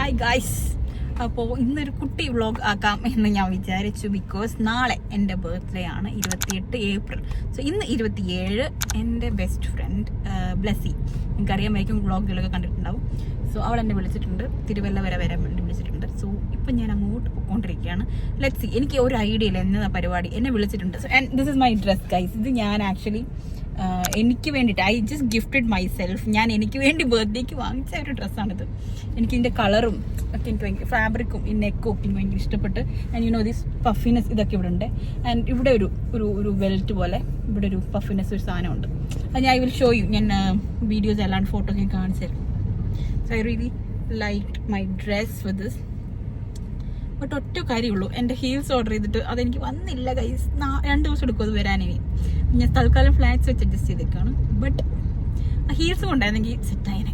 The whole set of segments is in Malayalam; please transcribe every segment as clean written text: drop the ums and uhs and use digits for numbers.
Hi guys. അപ്പോൾ ഇന്നൊരു കുട്ടി വ്ളോഗ് ആക്കാം എന്ന് ഞാൻ വിചാരിച്ചു. ബിക്കോസ് നാളെ എൻ്റെ ബർത്ത്ഡേ ആണ്, 28 ഏപ്രിൽ. സോ ഇന്ന് 27 എൻ്റെ ബെസ്റ്റ് ഫ്രണ്ട് ബ്ലെസ്സി, എനിക്കറിയാമായിരിക്കും, വ്ളോഗുകളൊക്കെ കണ്ടിട്ടുണ്ടാവും. സോ അവൾ എന്നെ വിളിച്ചിട്ടുണ്ട്, തിരുവല്ല വരെ വരാൻ വേണ്ടി വിളിച്ചിട്ടുണ്ട്. സോ ഇപ്പം ഞാൻ അങ്ങോട്ട് പോയിക്കൊണ്ടിരിക്കുകയാണ്. Let's C. എനിക്ക് ഒരു ഐഡിയ ഇല്ല എന്നതാ പരിപാടി. എന്നെ വിളിച്ചിട്ടുണ്ട്. So and this is my dress guys. ഇത് ഞാൻ ആക്ച്വലി എനിക്ക് വേണ്ടിയിട്ട് I just gifted my self. ഞാൻ എനിക്ക് വേണ്ടി ബർത്ത്ഡേക്ക് വാങ്ങിച്ച ഒരു ഡ്രസ്സാണിത്. എനിക്ക് ഇതിൻ്റെ കളറും ഒക്കെ എനിക്ക് ഭയങ്കര, ഫാബ്രിക്കും ഈ നെക്കും ഒക്കെ എനിക്ക് ഭയങ്കര ഇഷ്ടപ്പെട്ട്. And you know this puffiness ഇതൊക്കെ ഇവിടെ ഉണ്ട്. ആൻഡ് ഇവിടെ ഒരു വെൽറ്റ് പോലെ ഇവിടെ ഒരു പഫിനെസ് ഒരു സാധനമുണ്ട്. അത് ഞാൻ ഐ വിൽ ഷോ യു. ഞാൻ വീഡിയോസ് അല്ലാണ്ട് ഫോട്ടോസ് ഞാൻ കാണിച്ചു തരും. So I really like my dress with this. But ഒറ്റ കാര്യമുള്ളൂ, എൻ്റെ ഹീൽസ് ഓർഡർ ചെയ്തിട്ട് അതെനിക്ക് വന്നില്ല ഗൈസ്. 2 ദിവസം എടുക്കും അത് വരാനിനി. ഞാൻ തൽക്കാലം ഫ്ലാറ്റ്സ് വെച്ച് അഡ്ജസ്റ്റ് ചെയ്തേക്കാണ്. ബട്ട് ആ ഹീൽസ് കൊണ്ടായിരുന്നെങ്കിൽ സെറ്റായനെ.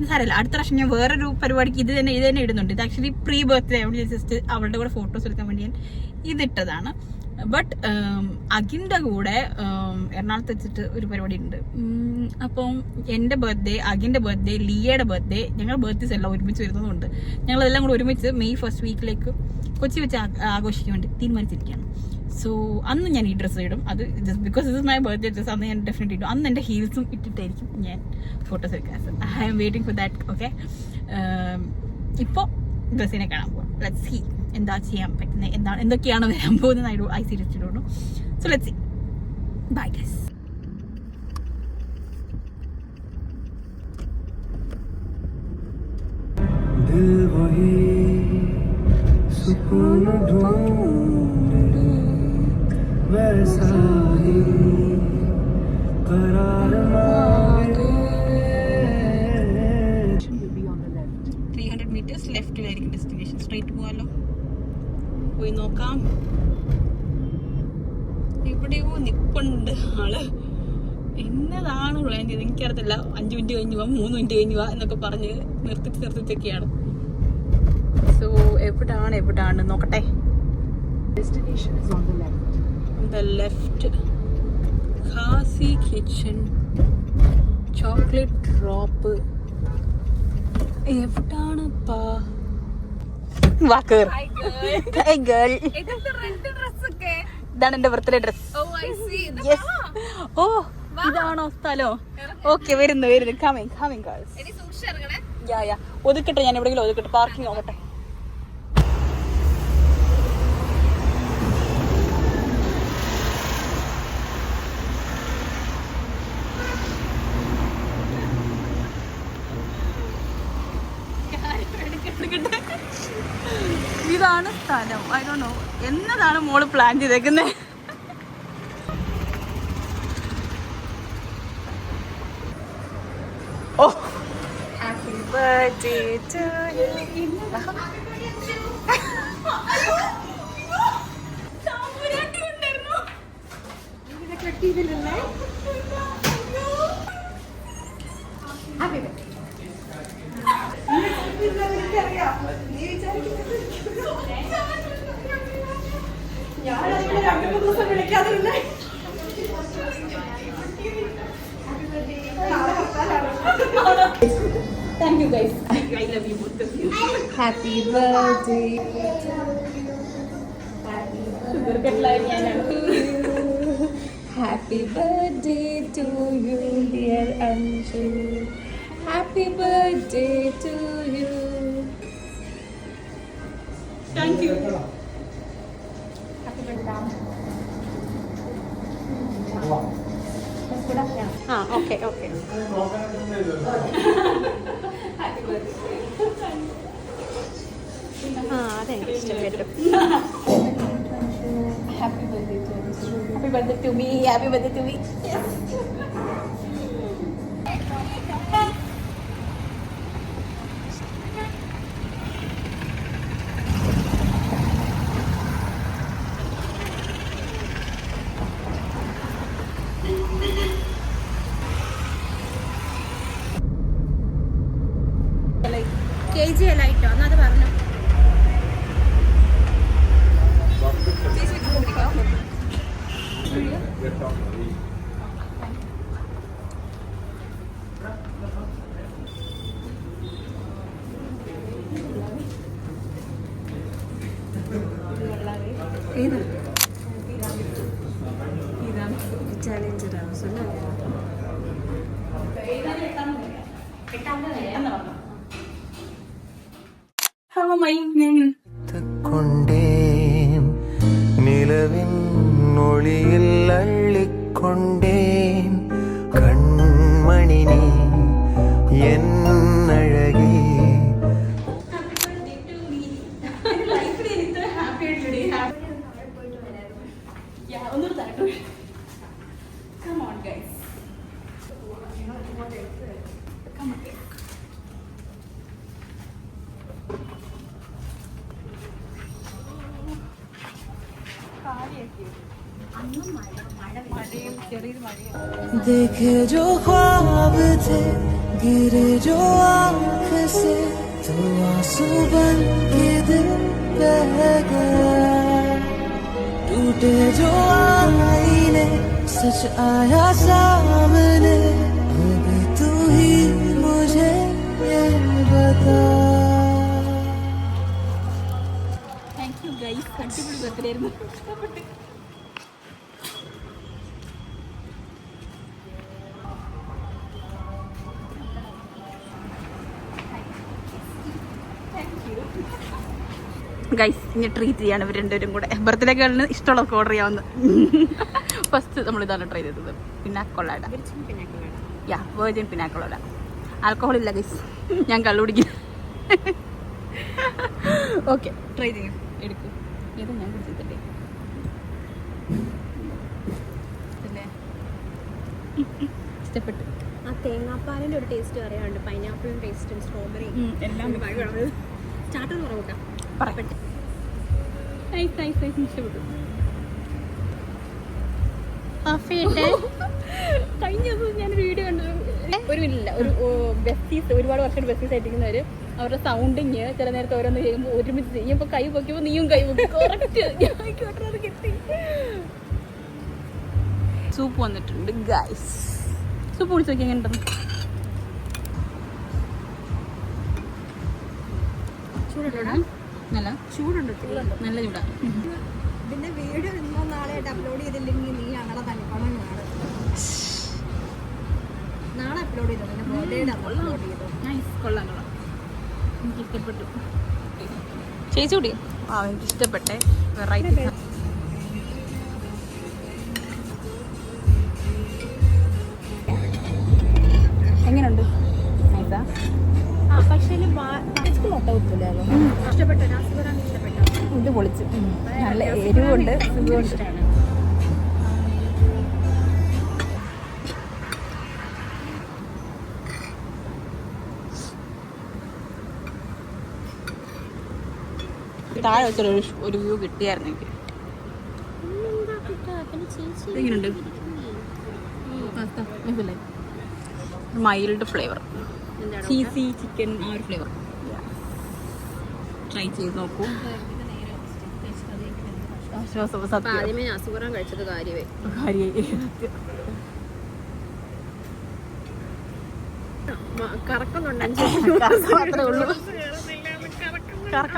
സാരമില്ല, അടുത്ത പ്രാവശ്യം ഞാൻ വേറൊരു പരിപാടിക്ക് ഇത് തന്നെ ഇടുന്നുണ്ട്. ഇത് ആക്ച്വലി പ്രീ ബർത്ത്ഡേ ആയതുകൊണ്ട് ജസ്റ്റ് അവളുടെ കൂടെ ഫോട്ടോസ് എടുക്കാൻ വേണ്ടി ഞാൻ ഇതിട്ടതാണ്. ബട്ട് അഖിൻ്റെ കൂടെ എറണാകുളത്ത് വെച്ചിട്ട് ഒരു പരിപാടി ഉണ്ട്. അപ്പം എൻ്റെ ബർത്ത്ഡേ, അഖിൻ്റെ ബർത്ത്ഡേ, ലിയയുടെ ബർത്ത്ഡേ, ഞങ്ങൾ ബർത്ത്ഡേസ് എല്ലാം ഒരുമിച്ച് വരുന്നതുകൊണ്ട് ഞങ്ങളെല്ലാം കൂടെ ഒരുമിച്ച് മെയ് 1st വീക്കിലേക്ക് കൊച്ചി വെച്ച് ആഘോഷിക്കാൻ വേണ്ടി തീരുമാനിച്ചിരിക്കുകയാണ്. സോ അന്ന് ഞാൻ ഈ ഡ്രസ്സ് ഇടും. അത് just because this is my birthday dress. അന്ന് ഞാൻ ഡെഫിനറ്റ്ലി ഇടും. അന്ന് എൻ്റെ ഹീൽസും ഇട്ടിട്ടായിരിക്കും ഞാൻ ഫോട്ടോസ് എടുക്കാൻ. I am waiting for that. Okay, ഇപ്പോൾ ഡ്രസ്സിനെ കാണാൻ പോകാം. ലെറ്റ്സ് സീ എന്താ ചെയ്യാൻ പറ്റുന്നത്, എന്തൊക്കെയാണ് വരാൻ പോകുന്നത്. I seriously don't know. So let's see. Bye guys. दिल वही सुकून ढूंढे, वैसा ही करार मांगे. 300 meters ലെഫ്റ്റിലായിരിക്കും ഡെസ്റ്റിനേഷൻ. സ്ട്രൈറ്റ് പോകാമല്ലോ, പോയി നോക്കാം. എവിടെയോ നിപ്പുണ്ട് ആള്. എന്നതാണ് പ്ലാൻ ചെയ്ത് എനിക്കറിയത്തില്ല. 5 മിനിറ്റ് കഴിഞ്ഞു പോവാ, 3 മിനിറ്റ് കഴിഞ്ഞു പോവാ എന്നൊക്കെ പറഞ്ഞ് നിർത്തിച്ചൊക്കെയാണ്. സോ എവിടാണ് നോക്കട്ടെ. Destination is on the left. On the left. ഖാസി കിച്ചൺ, ചോക്ലേറ്റ് ഡ്രോപ്പ്. എവിടാണപ്പാ? ഇതാണ് എന്റെ ബർത്ത്ഡേ ഡ്രസ്. ഓ, ഇതാണോ സ്ഥലം? ഓക്കെ, വരുന്നു. Coming girls. ഒതുക്കട്ടെ, ഞാൻ എവിടെയെങ്കിലും ഒതുക്കട്ടെ. പാർക്കിംഗ് നോക്കട്ടെ. ഇതാണ് സ്ഥലം. ഐ ഡോണ്ട് നോ എന്നതാണ് മോള് പ്ലാൻ ചെയ്തേക്കുന്നത്. Oh, happy birthday to you. Thank you guys. I love you both of you. Happy birthday. Sugar cut line yananu. Happy birthday to you, dear Anshu. Happy birthday to you. Thank you. Happy birthday. Okay. Happy birthday. അതെനിക്ക് ഇഷ്ടപ്പെട്ടു. Happy birthday to Anshu. Happy birthday to me. Happy birthday to me. Yes. KG അല്ലായിട്ടോ എന്നത് പറഞ്ഞു. കൊണ്ടേൻ നിലവിൻ മൊഴിയിൽ അള്ളിക്കൊണ്ടേൻ കൺമണി നീ എന്നഴകി. देखे जो ख्वाब थे गिरे जो आँख से तो आंसू बन के दिल बह गया. टूटे जो आईने सच आया सामने. अभी तू ही मुझे ये बता. Thank you guys. അടിപൊളി ബർത്ത്ഡേ ആയിരുന്നു. ഗൈസ് ഇനി ട്രീറ്റ് ചെയ്യാണ് ഇവർ രണ്ടുപേരും കൂടെ. ബർത്ത്ഡേ ഗേളിന് ഇഷ്ടമുള്ളതൊക്കെ ഓർഡർ ചെയ്യാവുന്ന. ഫസ്റ്റ് നമ്മളിതാണ് ട്രൈ ചെയ്തത്. പിന്നാക്കൊള്ളാട, വേർജിൻ പിന്നാക്കൊള്ളാട. ആൽക്കഹോൾ ഇല്ല ഗൈസ്, ഞാൻ കള്ളു കുടിക്കും. ഓക്കെ ട്രൈ ചെയ്യും. എടുക്കും. ഏത് ഞാൻ കുടിച്ചിട്ടേ അല്ലേ? ഇഷ്ടപ്പെട്ടു. ആ തേങ്ങാപ്പാലിൻ്റെ ഒരു ടേസ്റ്റ് പറയാനുണ്ട്, പൈനാപ്പിളിൻ്റെ ടേസ്റ്റും സ്ട്രോബെറിയും എല്ലാം സ്റ്റാർട്ടർ കുറവൂട്ടാ. പറയട്ടെ. ഇഷ്ടപ്പെട്ടു. കഴിഞ്ഞ ദിവസം ഞാനൊരു വീഡിയോ കണ്ടു. ഒരു ബെസ്റ്റീസ്, ഒരുപാട് വർഷം ബെസ്റ്റീസ് ആയിട്ടിരിക്കുന്നവർ അവരുടെ സൗണ്ടിങ് ചില നേരത്തെ ഓരോന്ന് ചെയ്യുമ്പോൾ ഒരുമിച്ച് ചെയ്യുമ്പോൾ കൈ പൊക്കിയപ്പോൾ നീയും കൈ പൊക്കി. കറക്റ്റ് കിട്ടി. സൂപ്പ് വന്നിട്ടുണ്ട് ഗൈസ്. സൂപ്പ് കുടിച്ച് നോക്കി എങ്ങനെ ഉണ്ടെന്ന്. നല്ല ചൂടുണ്ട്. നല്ല ചൂടാ. പിന്നെ വീഡിയോ ഇന്നോ നാളെയായിട്ട് അപ്ലോഡ് ചെയ്തില്ലെങ്കിൽ നീ ഞങ്ങളെ തനിപ്പണം നാളെ അപ്ലോഡ് ചെയ്തോ. എൻ്റെ ബർത്ത്ഡേയുടെ അപ്ലോഡ് ചെയ്തോ. നൈസ്. കൊള്ളാം. എനിക്ക് ഇഷ്ടപ്പെട്ടു. ചേച്ചി കൂടി എനിക്ക് ഇഷ്ടപ്പെട്ടെ. വെറൈറ്റി എങ്ങനെയുണ്ട്? നൈസാ. പക്ഷേ ഇഷ്ടപ്പെട്ടു. ഇത് പൊളിച്ചു. നല്ല എരിവുണ്ട്, സുഖമുണ്ട്. താഴെ വെച്ചൊരു വ്യൂ കിട്ടിയായിരുന്നു എനിക്ക്. എങ്ങനെയുണ്ട്? മൈൽഡ് ഫ്ലേവർ, ചീസി ചിക്കൻ, ആ ഒരു ഫ്ലേവർ. ട്രൈ ചെയ്ത് നോക്കൂ. ആദ്യമേ അസുഖം കഴിച്ചത് കാര്യമായി. കറക്കം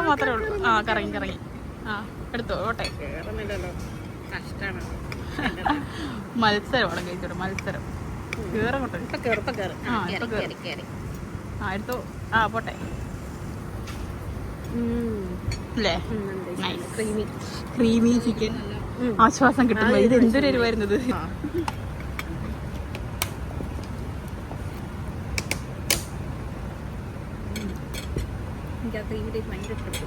മാത്രമേ ഉള്ളൂ. ആ കറങ്ങി. ആ എടുത്തോ. ഓട്ടെ. മത്സരമാണ് കഴിച്ചോട്ടെ. മത്സരം കേറങ്ങോട്ടെ. ആ എടുത്തോ. ആ പോട്ടെ. അല്ലേ? Creamy chicken. ആശ്വാസം കിട്ടുമ്പോ ഇത് എന്തൊരു എരിവായിരുന്നത്. എനിക്ക് ആ ക്രീമി ടേസ്റ്റ് ഭയങ്കര ഇഷ്ടപ്പെട്ടു.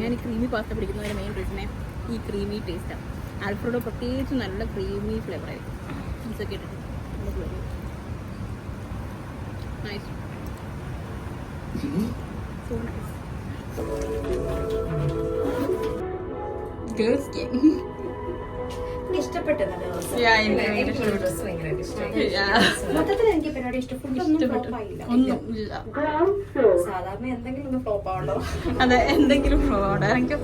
ഞാൻ ഈ ക്രീമി പാസ്ത പിടിക്കുന്നതിന് മെയിൻ റീസണേ ഈ ക്രീമി ടേസ്റ്റാണ്. ആൽഫ്രഡോ പ്രത്യേകിച്ച് നല്ല ക്രീമി ഫ്ലേവർ ആയിരിക്കും. ചീസൊക്കെ ഇട്ടിട്ട് nice. So nice. Girls game ഇഷ്ടപ്പെട്ടു. മൊത്തത്തിൽ എനിക്ക് പരിപാടി ഇഷ്ടപ്പെട്ടു. സാധാരണ എന്തെങ്കിലും ഒന്ന് ഫ്ലോപ്പ് ആവണ്ടോ? അതെ, എന്തെങ്കിലും ഫ്ലോപ്പ്. എനിക്ക്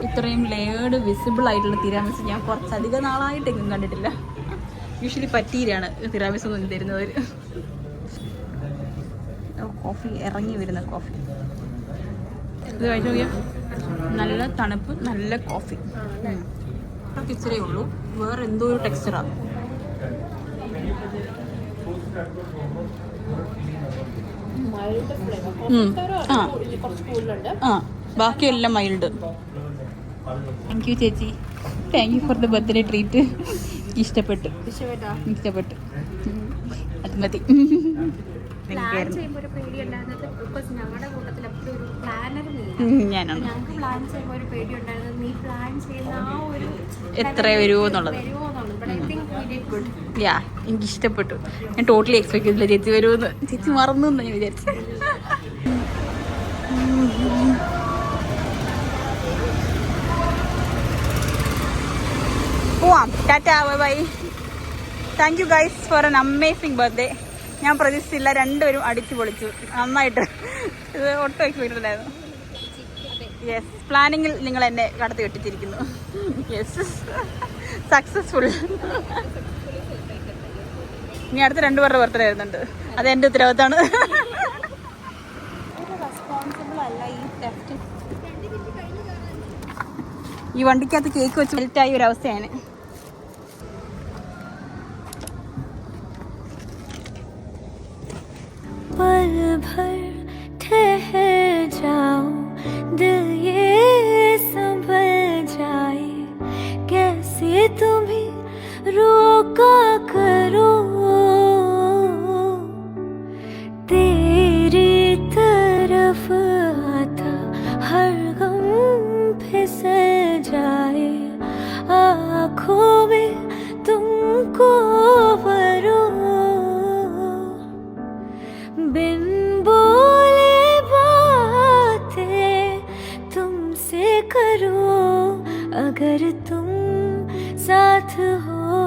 ഇത്രയും ലെയേർഡ് വിസിബിൾ ആയിട്ടുള്ള തിരാമിസ് ഞാൻ കുറച്ചധികം നാളായിട്ടെങ്കിലും കണ്ടിട്ടില്ല. യൂഷ്വലി പറ്റീരാണ് തിരാമിസ് ഒന്നും തരുന്നവർ. കോഫി ഇറങ്ങി വരുന്ന കോഫി. ഇത് കഴിച്ചു നോക്കിയാൽ നല്ല തണുപ്പ്, നല്ല കോഫി. ഇച്ചിരേ ഉള്ളൂ, വേറെ എന്തോ ഒരു ടെക്സ്ചറാണ്. ബാക്കിയെല്ലാം മൈൽഡ്. താങ്ക് യു ചേച്ചി, thank you for the birthday treat. ഇഷ്ടപ്പെട്ടു. അത് മതി. ഞാനാണ് എത്ര വരുമോ എന്നുള്ളത്. യാ, എനിക്ക് ഇഷ്ടപ്പെട്ടു. ഞാൻ ടോട്ടലി എക്സ്പെക്ട് ചെയ്തില്ല ചേച്ചി വരുമെന്ന്. ചേച്ചി മറന്നു എന്ന് ഞാൻ വിചാരിച്ചു. പോവാം. ടാറ്റാ, bye bye. Thank you guys for an amazing birthday. ഞാൻ പ്രതീക്ഷിച്ചില്ല, രണ്ടുപേരും അടിച്ചു പൊളിച്ചു നന്നായിട്ട്. ഇത് ഒട്ടും എക്സ്പെക്ട് ഇല്ലായിരുന്നു. യെസ്, പ്ലാനിങ്ങിൽ നിങ്ങൾ എന്നെ കടത്തി വെട്ടിച്ചിരിക്കുന്നു. Yes, successful. ഇനി അടുത്ത 2 പേരുടെ ബർത്ത്ഡേ വരുന്നുണ്ട്, അത് എൻ്റെ ഉത്തരവാദിത്തമാണ്. ഈ വണ്ടിക്കകത്ത് കേക്ക് വെച്ച് മെൽറ്റായ ഒരു അവസ്ഥയാണ്. पल भर ठहर जाओ, दिल ये संभल जाए, कैसे तुम्हें रोका करो, तेरी तरफ आता हर गम फिसल जाए, आँखों में तुमको भरो, बिन बोले बातें तुमसे करो, अगर तुम साथ हो